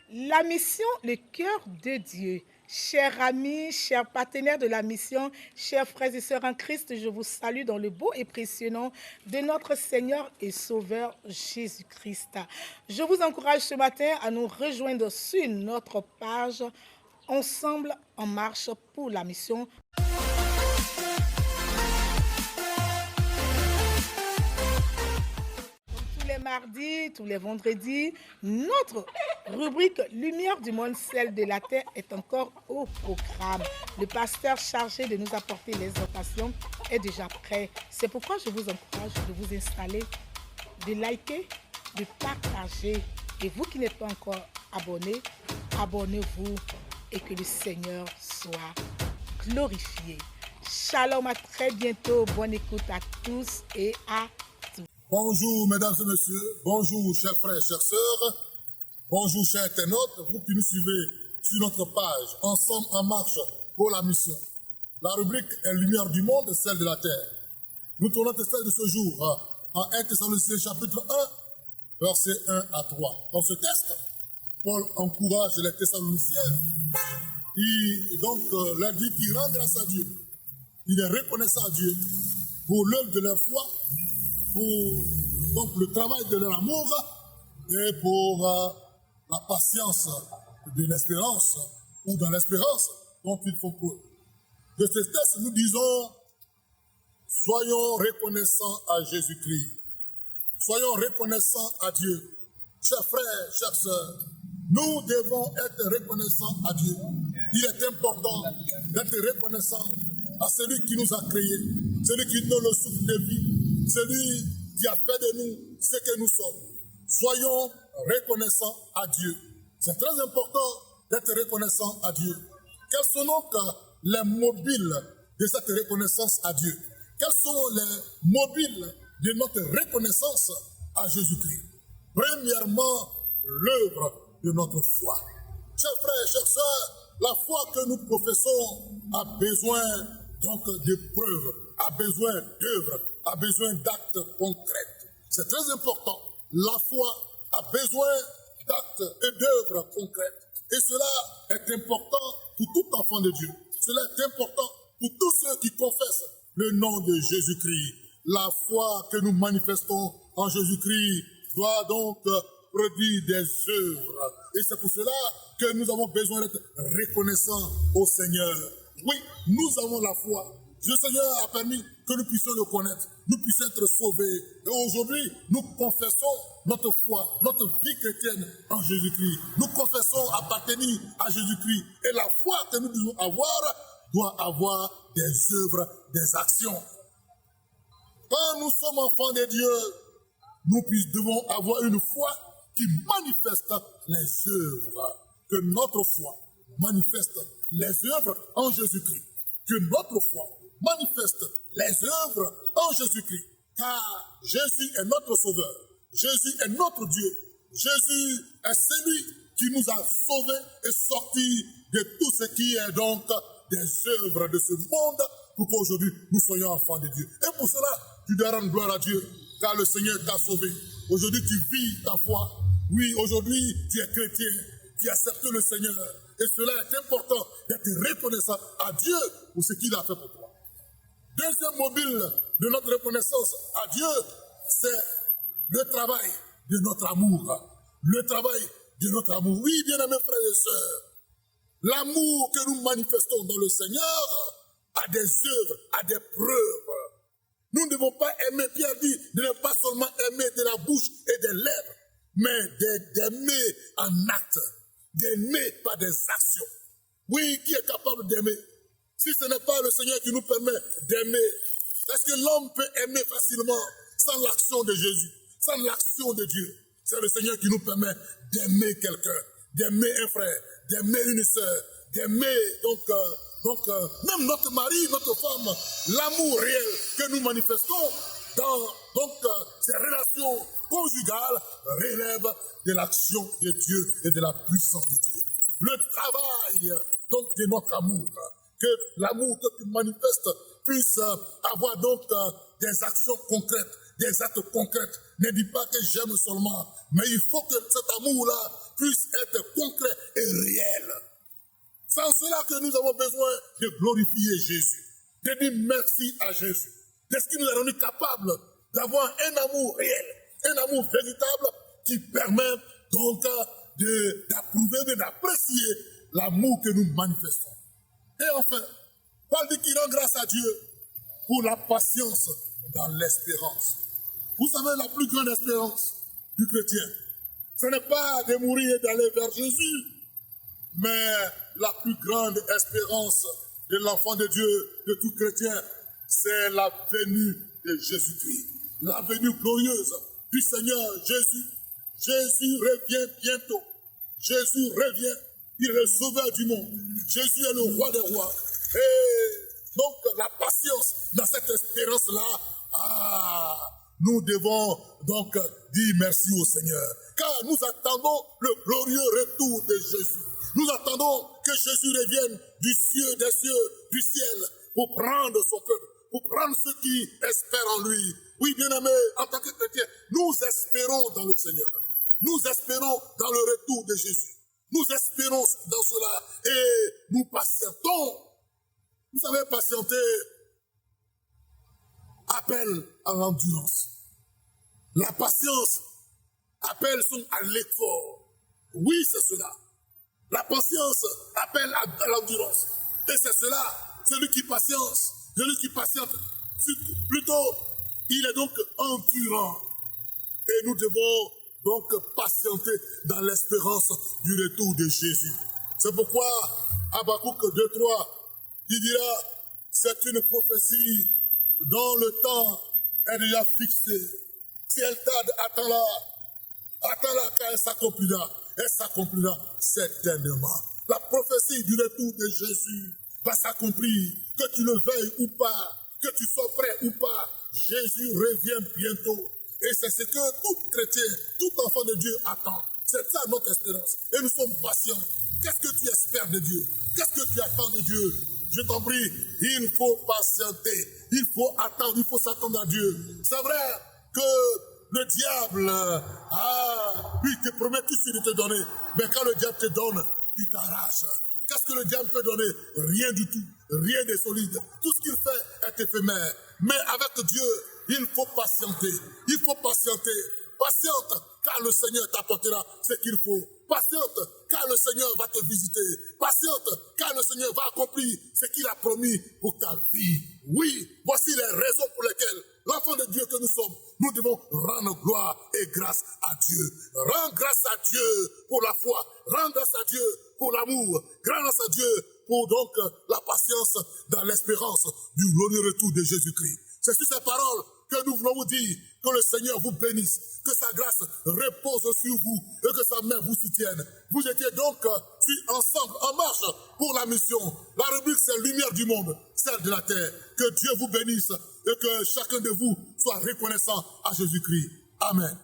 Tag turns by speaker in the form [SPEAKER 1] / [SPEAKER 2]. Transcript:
[SPEAKER 1] La mission, le cœur de Dieu. Chers amis, chers partenaires de la mission, chers frères et sœurs en Christ, je vous salue dans le beau et précieux nom de notre Seigneur et Sauveur Jésus-Christ. Je vous encourage ce matin à nous rejoindre sur notre page Ensemble en marche pour la mission. Tous les mardis, tous les vendredis, notre rubrique Lumière du monde, celle de la terre est encore au programme. Le pasteur chargé de nous apporter les exhortations est déjà prêt. C'est pourquoi je vous encourage de vous installer, de liker, de partager. Et vous qui n'êtes pas encore abonnés, abonnez-vous et que le Seigneur soit glorifié. Shalom, à très bientôt. Bonne écoute à tous et à
[SPEAKER 2] Bonjour mesdames et messieurs, bonjour chers frères et chères sœurs, bonjour chers internautes, vous qui nous suivez sur notre page Ensemble en marche pour la mission. La rubrique est Lumière du monde, celle de la terre. Nous tournons notre texte de ce jour en 1 Thessaloniciens chapitre 1, versets 1 à 3. Dans ce texte, Paul encourage les Thessaloniciens, il leur dit qu'il rend grâce à Dieu. Il est reconnaissant à Dieu pour l'œuvre de leur foi, pour donc, le travail de leur amour et pour la patience de l'espérance ou dans l'espérance dont ils font preuve. De ce texte, nous disons, soyons reconnaissants à Jésus-Christ. Soyons reconnaissants à Dieu. Chers frères, chères sœurs, nous devons être reconnaissants à Dieu. Il est important d'être reconnaissant à celui qui nous a créés, celui qui donne le souffle de vie, celui qui a fait de nous ce que nous sommes. Soyons reconnaissants à Dieu. C'est très important d'être reconnaissant à Dieu. Quels sont donc les mobiles de cette reconnaissance à Dieu? Quels sont les mobiles de notre reconnaissance à Jésus-Christ? Premièrement, l'œuvre de notre foi. Chers frères et chères sœurs, la foi que nous professons a besoin donc de preuves, a besoin d'œuvres, a besoin d'actes concrets. C'est très important. La foi a besoin d'actes et d'œuvres concrètes. Et cela est important pour tout enfant de Dieu. Cela est important pour tous ceux qui confessent le nom de Jésus-Christ. La foi que nous manifestons en Jésus-Christ doit donc produire des œuvres. Et c'est pour cela que nous avons besoin d'être reconnaissants au Seigneur. Oui, nous avons la foi. Le Seigneur a permis que nous puissions le connaître, nous puissions être sauvés. Et aujourd'hui, nous confessons notre foi, notre vie chrétienne en Jésus-Christ. Nous confessons appartenir à Jésus-Christ. Et la foi que nous devons avoir doit avoir des œuvres, des actions. Quand nous sommes enfants de Dieu, nous devons avoir une foi qui manifeste les œuvres. Que notre foi manifeste les œuvres en Jésus-Christ. Que notre foi manifeste les œuvres en Jésus-Christ. Car Jésus est notre sauveur. Jésus est notre Dieu. Jésus est celui qui nous a sauvés et sortis de tout ce qui est donc des œuvres de ce monde pour qu'aujourd'hui nous soyons enfants de Dieu. Et pour cela, tu dois rendre gloire à Dieu car le Seigneur t'a sauvé. Aujourd'hui, tu vis ta foi. Oui, aujourd'hui, tu es chrétien. Tu acceptes le Seigneur. Et cela est important d'être reconnaissant à Dieu pour ce qu'il a fait pour toi. Deuxième mobile de notre reconnaissance à Dieu, c'est le travail de notre amour. Le travail de notre amour. Oui, bien-aimés frères et sœurs, l'amour que nous manifestons dans le Seigneur a des œuvres, a des preuves. Nous ne devons pas aimer, Pierre dit, de ne pas seulement aimer de la bouche et des lèvres, mais d'aimer en acte, d'aimer par des actions. Oui, qui est capable d'aimer? Si ce n'est pas le Seigneur qui nous permet d'aimer, est-ce que l'homme peut aimer facilement sans l'action de Jésus, sans l'action de Dieu? C'est le Seigneur qui nous permet d'aimer quelqu'un, d'aimer un frère, d'aimer une sœur, d'aimer même notre mari, notre femme. L'amour réel que nous manifestons dans ces relations conjugales relève de l'action de Dieu et de la puissance de Dieu. Le travail donc de notre amour, que l'amour que tu manifestes puisse avoir donc des actions concrètes, des actes concrets. Ne dis pas que j'aime seulement, mais il faut que cet amour-là puisse être concret et réel. C'est en cela que nous avons besoin de glorifier Jésus, de dire merci à Jésus, de ce qui nous a rendu capables d'avoir un amour réel, un amour véritable qui permet donc d'approuver, d'apprécier l'amour que nous manifestons. Et enfin, Paul dit qu'il rend grâce à Dieu pour la patience dans l'espérance. Vous savez, la plus grande espérance du chrétien, ce n'est pas de mourir et d'aller vers Jésus, mais la plus grande espérance de l'enfant de Dieu, de tout chrétien, c'est la venue de Jésus-Christ, la venue glorieuse du Seigneur Jésus. Jésus revient bientôt. Jésus revient. Il est le sauveur du monde. Jésus est le roi des rois. Et donc, la patience dans cette espérance-là, nous devons donc dire merci au Seigneur. Car nous attendons le glorieux retour de Jésus. Nous attendons que Jésus revienne du ciel, des cieux, du ciel, pour prendre son peuple, pour prendre ceux qui espèrent en lui. Oui, bien-aimés, en tant que chrétiens, nous espérons dans le Seigneur. Nous espérons dans le retour de Jésus. Nous espérons dans cela et nous patientons. Vous savez, patienter appelle à l'endurance. La patience appelle à l'effort. Oui, c'est cela. La patience appelle à l'endurance. Et c'est cela, celui qui patiente, plutôt, il est donc endurant. Et nous devons donc patienter dans l'espérance du retour de Jésus. C'est pourquoi Habakkuk 2:3, il dira, c'est une prophétie dont le temps est déjà fixé. Si elle tarde, attends-la, car elle s'accomplira certainement. La prophétie du retour de Jésus va s'accomplir, que tu le veuilles ou pas, que tu sois prêt ou pas, Jésus revient bientôt. Et c'est ce que tout chrétien, tout enfant de Dieu attend. C'est ça notre espérance. Et nous sommes patients. Qu'est-ce que tu espères de Dieu? Qu'est-ce que tu attends de Dieu? Je t'en prie, il faut patienter. Il faut attendre, il faut s'attendre à Dieu. C'est vrai que le diable, lui, il te promet tout ce qu'il te donner. Mais quand le diable te donne, il t'arrache. Qu'est-ce que le diable peut donner? Rien du tout. Rien de solide. Tout ce qu'il fait est éphémère. Mais avec Dieu, il faut patienter. Il faut patienter. Patiente, car le Seigneur t'apportera ce qu'il faut. Patiente, car le Seigneur va te visiter. Patiente, car le Seigneur va accomplir ce qu'il a promis pour ta vie. Oui, voici les raisons pour lesquelles l'enfant de Dieu que nous sommes, nous devons rendre gloire et grâce à Dieu. Rends grâce à Dieu pour la foi. Rends grâce à Dieu pour l'amour. Grâce à Dieu pour donc la patience dans l'espérance du glorieux retour de Jésus-Christ. C'est sur ces paroles que nous voulons vous dire que le Seigneur vous bénisse, que sa grâce repose sur vous et que sa main vous soutienne. Vous étiez donc ensemble en marche pour la mission. La rubrique, c'est Lumière du monde, celle de la terre. Que Dieu vous bénisse et que chacun de vous soit reconnaissant à Jésus-Christ. Amen.